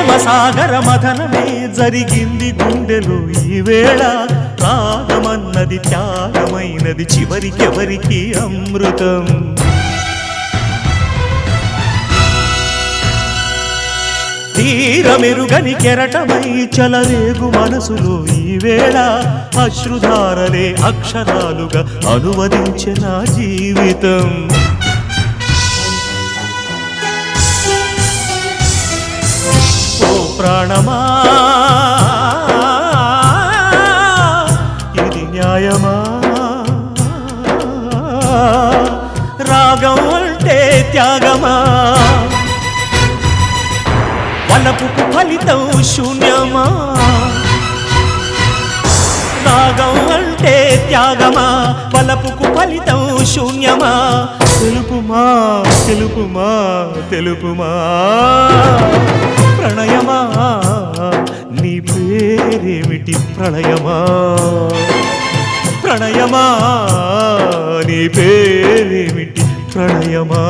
ప్రేమసాగర మథనమే జరిగింది గుండెలో ఈ వేళ రాగమన్నది త్యాగమైనది చివరికెవరికి అమృతం తీరమెరుగని కెరటమై చలరేగు మనసులో ఈ వేళ అశ్రుధారలే అక్షరాలుగా అనువదించే నా జీవితం ఓ ప్రాణమా ఇది న్యాయమా రాగం అంటే త్యాగమా వలపుకు ఫలితం శూన్యమా రాగం అంటే త్యాగమా వలపుకు ఫలితం శూన్యమా తెలుపుమా తెలుపుమా తెలుపుమా ప్రణయమా నీ పేరేమిటి ప్రళయమా ప్రణయమా నీ పేరేమిటి ప్రణయమా